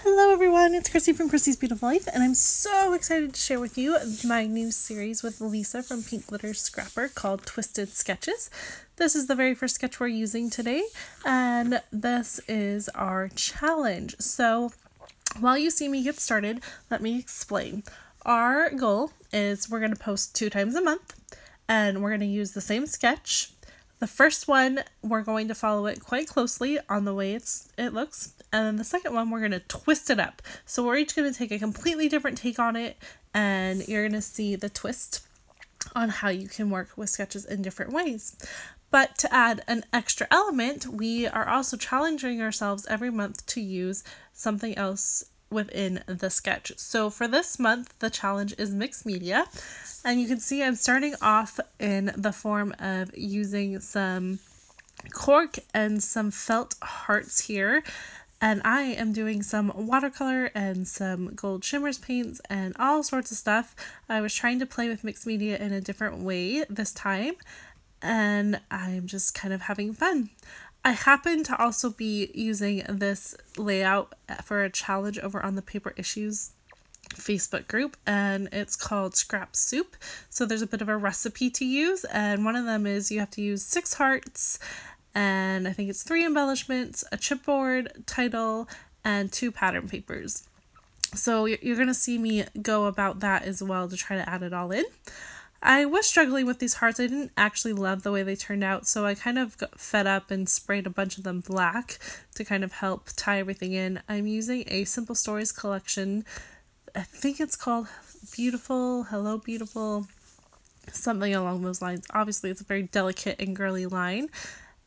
Hello everyone, it's Christy from Christy's Beautiful Life, and I'm so excited to share with you my new series with Lisa from PinkGlitter Scrapper called Twisted Sketches. This is the very first sketch we're using today, and this is our challenge. So while you see me get started, let me explain. Our goal is we're going to post 2 times a month, and we're going to use the same sketch. The first one, we're going to follow it quite closely on the way it looks. And then the second one, we're going to twist it up. So we're each going to take a completely different take on it. And you're going to see the twist on how you can work with sketches in different ways. But to add an extra element, we are also challenging ourselves every month to use something else within the sketch. So for this month, the challenge is mixed media. And you can see I'm starting off in the form of using some cork and some felt hearts here. And I am doing some watercolor and some gold shimmers paints and all sorts of stuff. I was trying to play with mixed media in a different way this time. And I'm just kind of having fun. I happen to also be using this layout for a challenge over on the Paper Issues Facebook group, and it's called Scrap Soup. So there's a bit of a recipe to use, and one of them is you have to use 6 hearts, and I think it's 3 embellishments, a chipboard, title, and 2 pattern papers. So you're going to see me go about that as well to try to add it all in. I was struggling with these hearts. I didn't actually love the way they turned out, so I kind of got fed up and sprayed a bunch of them black to kind of help tie everything in. I'm using a Simple Stories collection. I think it's called Beautiful, Hello Beautiful, something along those lines. Obviously, it's a very delicate and girly line,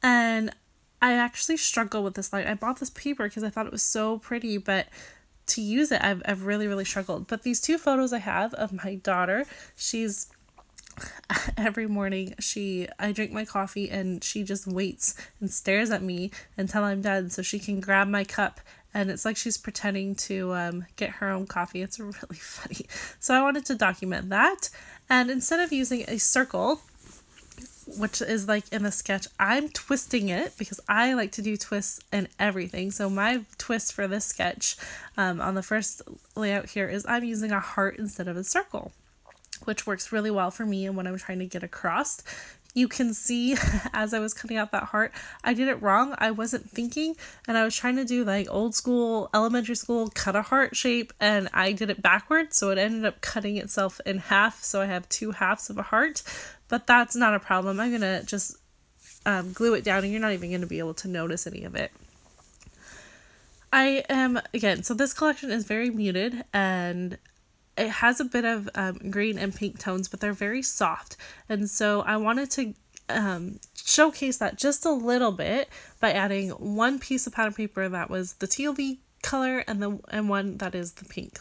and I actually struggle with this line. I bought this paper because I thought it was so pretty, but to use it, I've really struggled. But these 2 photos I have of my daughter, she's every morning I drink my coffee and she just waits and stares at me until I'm done so she can grab my cup, and it's like she's pretending to get her own coffee. It's really funny. So I wanted to document that, and instead of using a circle, which is like in the sketch, I'm twisting it because I like to do twists and everything. So my twist for this sketch on the first layout here is I'm using a heart instead of a circle, which works really well for me and what I'm trying to get across. You can see as I was cutting out that heart, I did it wrong. I wasn't thinking, and I was trying to do like old school, elementary school, cut a heart shape, and I did it backwards, so it ended up cutting itself in half, so I have 2 halves of a heart, but that's not a problem. I'm gonna just glue it down, and you're not even gonna be able to notice any of it. Again, so this collection is very muted, and it has a bit of green and pink tones, but they're very soft. And so I wanted to showcase that just a little bit by adding 1 piece of pattern paper that was the teal color and one that is the pink.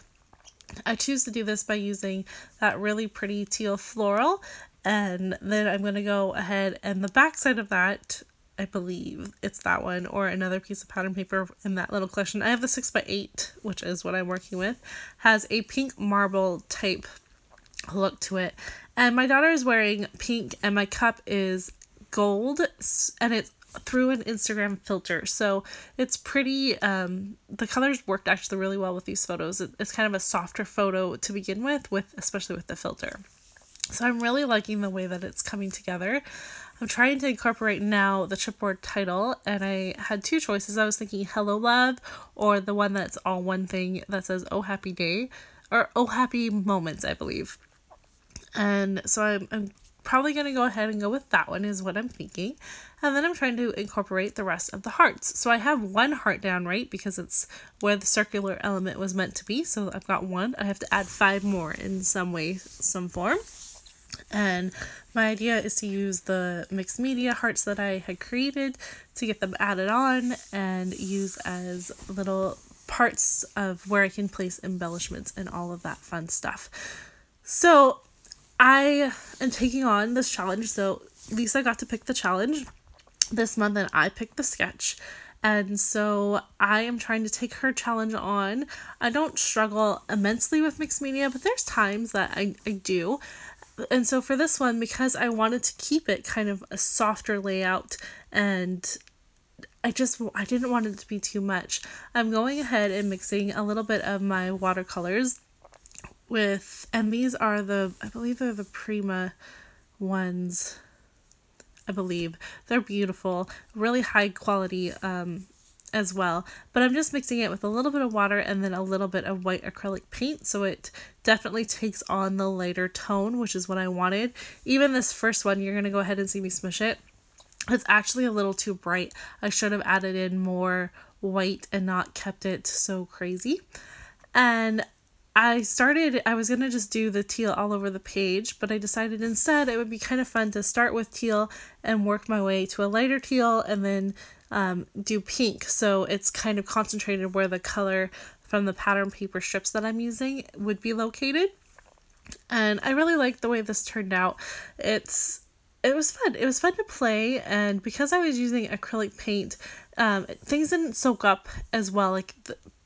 I choose to do this by using that really pretty teal floral, and then I'm going to go ahead and the back side of that, I believe it's that one, or another piece of pattern paper in that little collection. I have the 6x8, which is what I'm working with, has a pink marble type look to it. And my daughter is wearing pink, and my cup is gold, and it's through an Instagram filter. So it's pretty, the colors worked actually really well with these photos. It's kind of a softer photo to begin with especially with the filter. So I'm really liking the way that it's coming together. I'm trying to incorporate now the chipboard title, and I had 2 choices. I was thinking Hello Love, or the one that's all one thing that says Oh Happy Day, or Oh Happy Moments, I believe. And so I'm probably going to go ahead and go with that one is what I'm thinking. And then I'm trying to incorporate the rest of the hearts. So I have 1 heart down right because it's where the circular element was meant to be. So I've got 1. I have to add 5 more in some way, some form. And my idea is to use the mixed media hearts that I had created to get them added on and use as little parts of where I can place embellishments and all of that fun stuff. So I am taking on this challenge. So Lisa got to pick the challenge this month and I picked the sketch. And so I am trying to take her challenge on. I don't struggle immensely with mixed media, but there's times that I do. And so for this one, because I wanted to keep it kind of a softer layout and I didn't want it to be too much. I'm going ahead and mixing a little bit of my watercolors with, and these are I believe they're the Prima ones. I believe they're beautiful, really high quality as well, but I'm just mixing it with a little bit of water and then a little bit of white acrylic paint, so it definitely takes on the lighter tone, which is what I wanted. Even this first one, you're going to go ahead and see me smush it. It's actually a little too bright. I should have added in more white and not kept it so crazy. And I was going to just do the teal all over the page, but I decided instead it would be kind of fun to start with teal and work my way to a lighter teal and then do pink. So it's kind of concentrated where the color from the pattern paper strips that I'm using would be located. And I really like the way this turned out. It was fun. It was fun to play, and because I was using acrylic paint, things didn't soak up as well. Like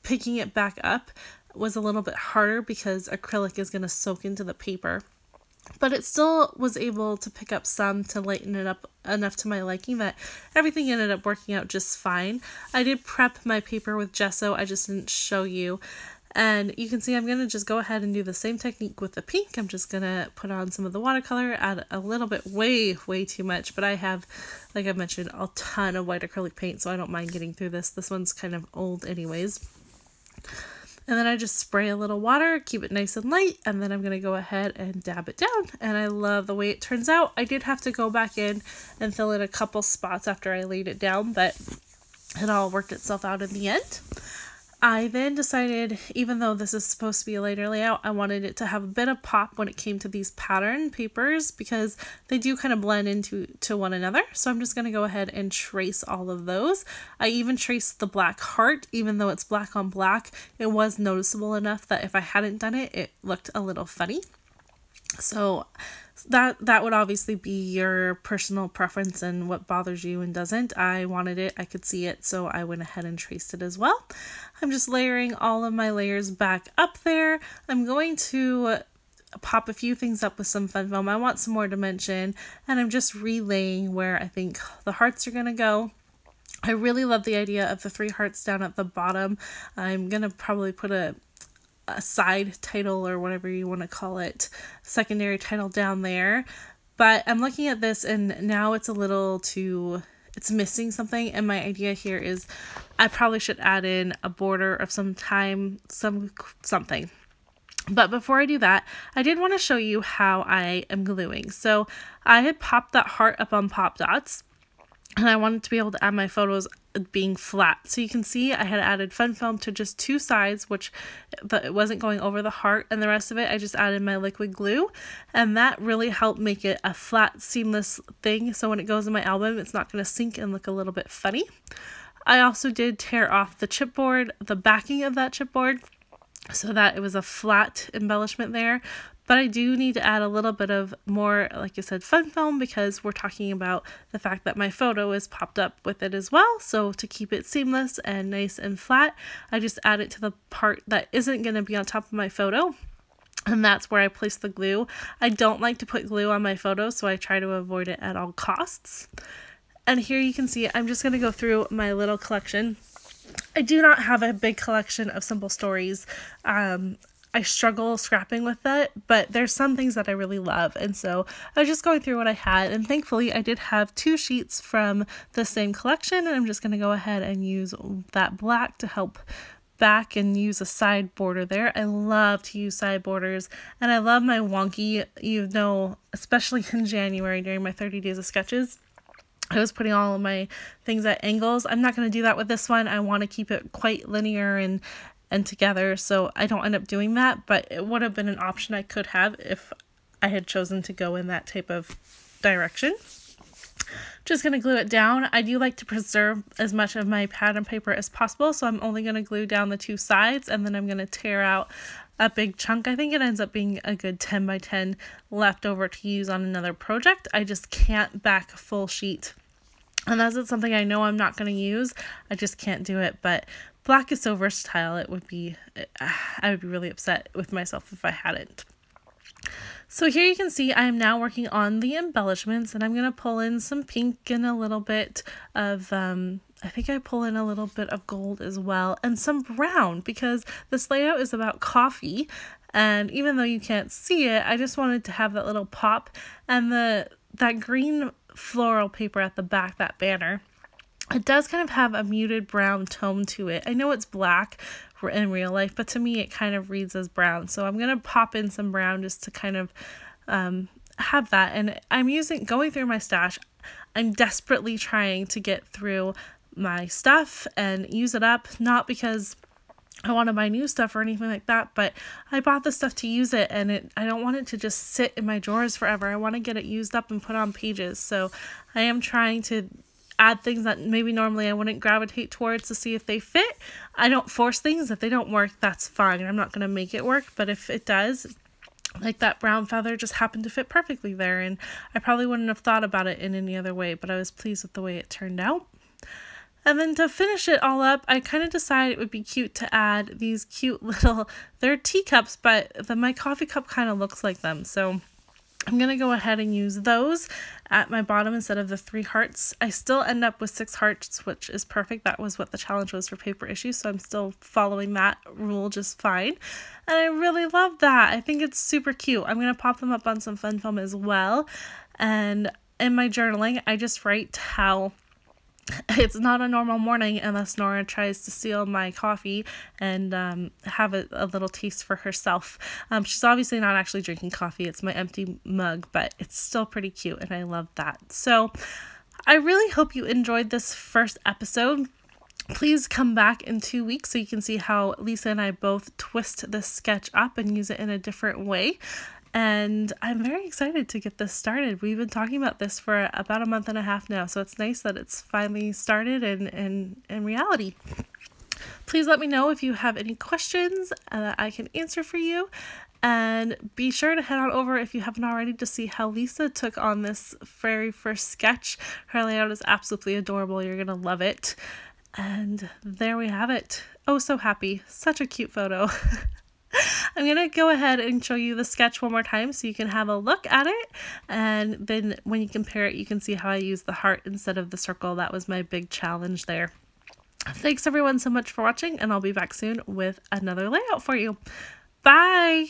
picking it back up was a little bit harder because acrylic is going to soak into the paper, but it still was able to pick up some to lighten it up enough to my liking that everything ended up working out just fine. I did prep my paper with gesso, I just didn't show you. And you can see I'm going to just go ahead and do the same technique with the pink. I'm just going to put on some of the watercolor, add a little bit, way too much, but I have, like I mentioned, a ton of white acrylic paint, so I don't mind getting through this. This one's kind of old anyways. And then I just spray a little water, keep it nice and light, and then I'm going to go ahead and dab it down. And I love the way it turns out. I did have to go back in and fill in a couple spots after I laid it down, but it all worked itself out in the end. I then decided, even though this is supposed to be a lighter layout, I wanted it to have a bit of pop when it came to these pattern papers because they do kind of blend into one another. So I'm just going to go ahead and trace all of those. I even traced the black heart, even though it's black on black. It was noticeable enough that if I hadn't done it, it looked a little funny. So that would obviously be your personal preference and what bothers you and doesn't. I wanted it, I could see it, so I went ahead and traced it as well. I'm just layering all of my layers back up there. I'm going to pop a few things up with some fun foam. I want some more dimension, and I'm just relaying where I think the hearts are going to go. I really love the idea of the 3 hearts down at the bottom. I'm going to probably put a side title or whatever you want to call it, secondary title down there, but I'm looking at this and now it's it's missing something, and my idea here is I probably should add in a border of something. But before I do that, I did want to show you how I am gluing. So I had popped that heart up on Pop Dots, and I wanted to be able to add my photos being flat. So you can see I had added fun foam to just 2 sides, but it wasn't going over the heart, and the rest of it I just added my liquid glue, and that really helped make it a flat, seamless thing. So when it goes in my album, it's not going to sink and look a little bit funny. I also did tear off the chipboard, the backing of that chipboard, so that it was a flat embellishment there. But I do need to add a little bit of more, like I said, fun foam, because we're talking about the fact that my photo is popped up with it as well. So to keep it seamless and nice and flat, I just add it to the part that isn't going to be on top of my photo. And that's where I place the glue. I don't like to put glue on my photos, so I try to avoid it at all costs. And here you can see I'm just going to go through my little collection. I do not have a big collection of simple stories. I struggle scrapping with that, but there's some things that I really love, and so I was just going through what I had, and thankfully I did have 2 sheets from the same collection, and I'm just going to go ahead and use that black to help back and use a side border there. I love to use side borders, and I love my wonky, especially in January during my 30 days of sketches. I was putting all of my things at angles. I'm not going to do that with this one. I want to keep it quite linear and together, so I don't end up doing that, but it would have been an option I could have if I had chosen to go in that type of direction. Just going to glue it down. I do like to preserve as much of my pattern paper as possible, so I'm only going to glue down the 2 sides, and then I'm going to tear out a big chunk. I think it ends up being a good 10 by 10 left over to use on another project. I just can't back a full sheet, and that's something I know I'm not going to use. I just can't do it, but black is so versatile, I would be really upset with myself if I hadn't. So here you can see I am now working on the embellishments, and I'm going to pull in some pink and a little bit of I think I pull in a little bit of gold as well, and some brown, because this layout is about coffee, and even though you can't see it, I just wanted to have that little pop. And that green floral paper at the back, that banner, it does kind of have a muted brown tone to it. I know it's black in real life, but to me it kind of reads as brown. So I'm going to pop in some brown just to kind of have that. And I'm going through my stash. I'm desperately trying to get through my stuff and use it up, not because I want to buy new stuff or anything like that, but I bought the stuff to use it, and I don't want it to just sit in my drawers forever. I want to get it used up and put on pages. So I am trying to add things that maybe normally I wouldn't gravitate towards to see if they fit. I don't force things. If they don't work, that's fine. I'm not going to make it work, but if it does, like that brown feather just happened to fit perfectly there, and I probably wouldn't have thought about it in any other way, but I was pleased with the way it turned out. And then to finish it all up, I kind of decided it would be cute to add these cute little, they're teacups, but my coffee cup kind of looks like them. So I'm going to go ahead and use those at my bottom instead of the 3 hearts. I still end up with 6 hearts, which is perfect. That was what the challenge was for paper issues, so I'm still following that rule just fine. And I really love that. I think it's super cute. I'm going to pop them up on some fun foam as well. And in my journaling, I just write how it's not a normal morning unless Nora tries to steal my coffee and have a little taste for herself. She's obviously not actually drinking coffee. It's my empty mug, but it's still pretty cute, and I love that. So I really hope you enjoyed this first episode. Please come back in 2 weeks so you can see how Lisa and I both twist this sketch up and use it in a different way. And I'm very excited to get this started. We've been talking about this for about a month and a half now, so it's nice that it's finally started in reality. Please let me know if you have any questions that I can answer for you. And be sure to head on over, if you haven't already, to see how Lisa took on this very first sketch. Her layout is absolutely adorable. You're going to love it. And there we have it. Oh, so happy. Such a cute photo. I'm going to go ahead and show you the sketch one more time so you can have a look at it, and then when you compare it, you can see how I use the heart instead of the circle. That was my big challenge there. Thanks everyone so much for watching, and I'll be back soon with another layout for you. Bye!